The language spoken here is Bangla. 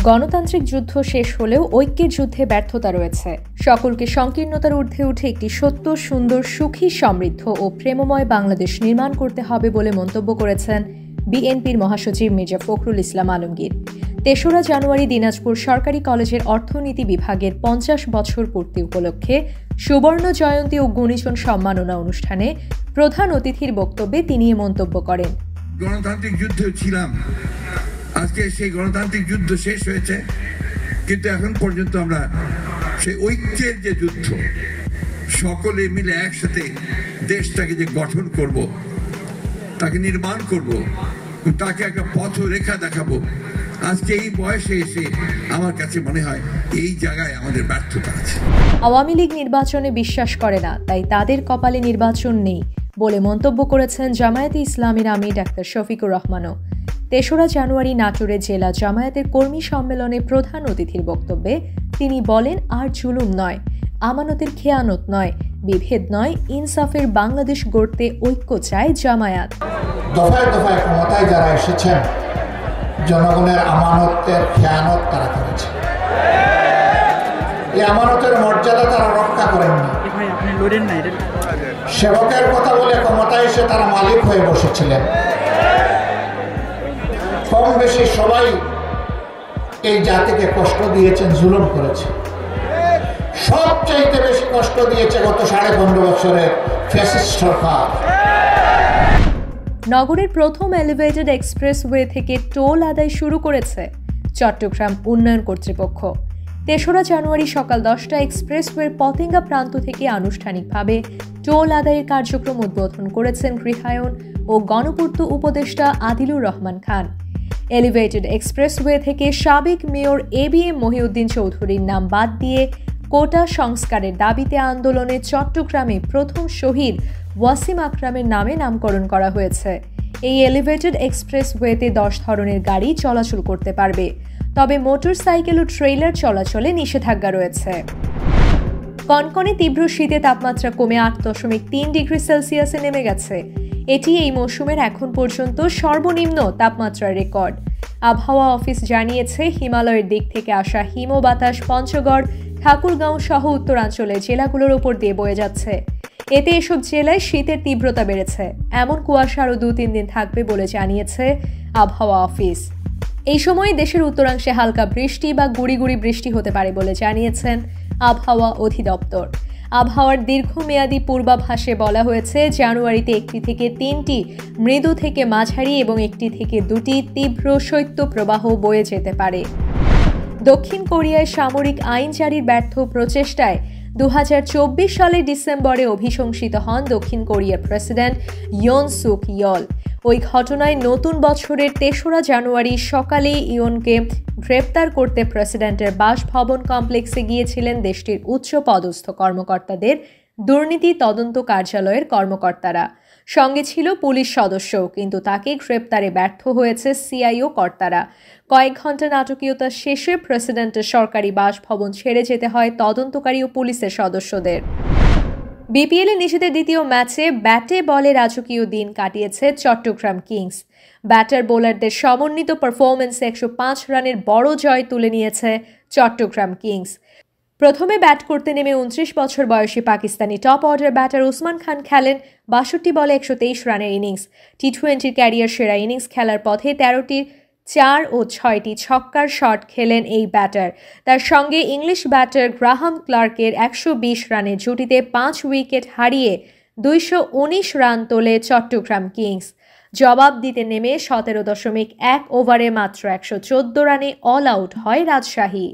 গণতান্ত্রিক যুদ্ধ শেষ হলেও ঐক্যের যুদ্ধে ব্যর্থতা রয়েছে। সকলকে সংকীর্ণতার ঊর্ধ্বে উঠে একটি সত্য, সুন্দর, সুখী, সমৃদ্ধ ও প্রেমময় বাংলাদেশ নির্মাণ করতে হবে বলে মন্তব্য করেছেন বিএনপির মহাসচিব মির্জা ফখরুল ইসলাম আলমগীর। ৩রা জানুয়ারি দিনাজপুর সরকারি কলেজের অর্থনীতি বিভাগের ৫০ বছর পূর্তি উপলক্ষে সুবর্ণ জয়ন্তী ও গুণীজন সম্মাননা অনুষ্ঠানে প্রধান অতিথির বক্তব্যে তিনি এ মন্তব্য করেন। গণতান্ত্রিক যুদ্ধে ছিলাম, আজকে সেই গণতান্ত্রিক যুদ্ধ শেষ হয়েছে, কিন্তু এখন পর্যন্ত আমরা সেই ঐক্যের যে যুদ্ধ, সকলে মিলে একসাথে দেশটাকে যে গঠন করব, তাকে নির্মাণ করব, তাকে একটা পথরেখা দেখাবো, আজকে এই বয়সে এসে আমার কাছে মনে হয় এই জায়গায় আমাদের ব্যর্থতা আছে। আওয়ামী লীগ নির্বাচনে বিশ্বাস করে না, তাই তাদের কপালে নির্বাচন নেই বলে মন্তব্য করেছেন জামায়াতে ইসলামীর আমির ডাক্তার শফিকুর রহমানও। ৩রা জানুয়ারি নাটোরে জেলা জামায়াতের কর্মী সম্মেলনে প্রধান অতিথির বক্তব্যে তিনি বলেন, আর জুলুম নয়, আমানতের খেয়ানত নয়, বিভেদ নয়, ইনসাফের বাংলাদেশ গড়তে ঐক্য চায় জামায়াত। দফায় দফায় ক্ষমতায় যারা এসেছেন, জনগণের আমানতের খেয়ানত তারা করেছে। এই আমানতের মর্যাদা তারা রক্ষা করেননি। সেবকের কথা বলে ক্ষমতায় এসে তারা মালিক হয়ে বসেছিলেন। কম বেশি সবাই এই জাতিকে কষ্ট দিয়েছেন, জুলুম করেছে। সবচাইতে বেশি কষ্ট দিয়েছে গত 15.5 বছরের ফ্যাসিস্ট সরকার। নগরের প্রথম এলিভেটেড এক্সপ্রেসওয়ে থেকে টোল আদায় শুরু করেছে চট্টগ্রাম উন্নয়ন কর্তৃপক্ষ। ৩রা জানুয়ারি সকাল 10টায় এক্সপ্রেসওয়ের পতেঙ্গা প্রান্ত থেকে আনুষ্ঠানিকভাবে টোল আদায়ের কার্যক্রম উদ্বোধন করেছেন গৃহায়ন ও গণপূর্ত উপদেষ্টা আদিলুর রহমান খান। এলিভেটেড এক্সপ্রেসওয়ে থেকে সাবেক মেয়র এবিএম মহিউদ্দিন চৌধুরীর নাম বাদ দিয়ে কোটা সংস্কারের দাবিতে আন্দোলনে চট্টগ্রামে প্রথম শহীদ ওয়াসিম আকরামের নামে নামকরণ করা হয়েছে। এই এলিভেটেড এক্সপ্রেসওয়েতে 10 ধরনের গাড়ি চলাচল করতে পারবে, তবে মোটরসাইকেল ও ট্রেলার চলাচলে নিষেধাজ্ঞা রয়েছে। কনকনে তীব্র শীতে তাপমাত্রা কমে 8.3 ডিগ্রি সেলসিয়াসে নেমে গেছে। এটি এই মৌসুমের এখন পর্যন্ত সর্বনিম্ন তাপমাত্রার রেকর্ড। আবহাওয়া অফিস জানিয়েছে, হিমালয়ের দিক থেকে আসা হিমবাতাস পঞ্চগড়, ঠাকুরগাঁও সহ উত্তরাঞ্চলের জেলাগুলোর ওপর দিয়ে বয়ে যাচ্ছে। এতে এসব জেলায় শীতের তীব্রতা বেড়েছে। এমন কুয়াশা আরও 2-3 দিন থাকবে বলে জানিয়েছে আবহাওয়া অফিস। এই সময় দেশের উত্তরাংশে হালকা বৃষ্টি বা গুড়ি গুড়ি বৃষ্টি হতে পারে বলে জানিয়েছেন আবহাওয়া অধিদপ্তর। আবহাওয়ার দীর্ঘমেয়াদী পূর্বাভাসে বলা হয়েছে, জানুয়ারিতে 1টি থেকে 3টি মৃদু থেকে মাঝারি এবং 1টি থেকে 2টি তীব্র শৈত্যপ্রবাহ বয়ে যেতে পারে। দক্ষিণ কোরিয়ায় সামরিক আইন জারির ব্যর্থ প্রচেষ্টায় 2024 সালের ডিসেম্বরে অভিশংসিত হন দক্ষিণ কোরিয়ার প্রেসিডেন্ট ইয়ন সুক ইয়ল। ওই ঘটনায় নতুন বছরের 3রা জানুয়ারি সকালে ইয়নকে গ্রেপ্তার করতে প্রেসিডেন্টের বাসভবন কমপ্লেক্সে গিয়েছিলেন দেশটির উচ্চ পদস্থ কর্মকর্তাদের দুর্নীতি তদন্ত কার্যালয়ের কর্মকর্তারা। সঙ্গে ছিল পুলিশ সদস্যও, কিন্তু তাকে গ্রেপ্তারে ব্যর্থ হয়েছে সিআইও কর্তারা। কয়েক ঘন্টা নাটকীয়তা শেষে প্রেসিডেন্টের সরকারি বাসভবন ছেড়ে যেতে হয় তদন্তকারী ও পুলিশের সদস্যদের। বিপিএলে নিজেদের দ্বিতীয় ম্যাচে ব্যাটে বলে রাজকীয় দিন কাটিয়েছে চট্টগ্রাম কিংস। ব্যাটার বোলারদের সমন্বিত পারফরম্যান্সে 105 রানের বড় জয় তুলে নিয়েছে চট্টগ্রাম কিংস। প্রথমে ব্যাট করতে নেমে 29 বছর বয়সী Pakistani top order batter Usman Khan খেলেন 62 বলে 123 রানের ইনিংস। টি-20 ক্যারিয়ার সেরা ইনিংস খেলার পথে 13টি 4 ও 6টি ছক্কার শট খেলেন এই ব্যাটার। তার সঙ্গে ইংলিশ ব্যাটার গ্রাহাম ক্লার্কের 120 রানের জুটিতে 5 উইকেট হারিয়ে 219 রান তোলে চট্টগ্রাম কিংস। জবাব দিতে নেমে 17.1 ওভারে মাত্র 114 রানে অল আউট হয় রাজশাহী।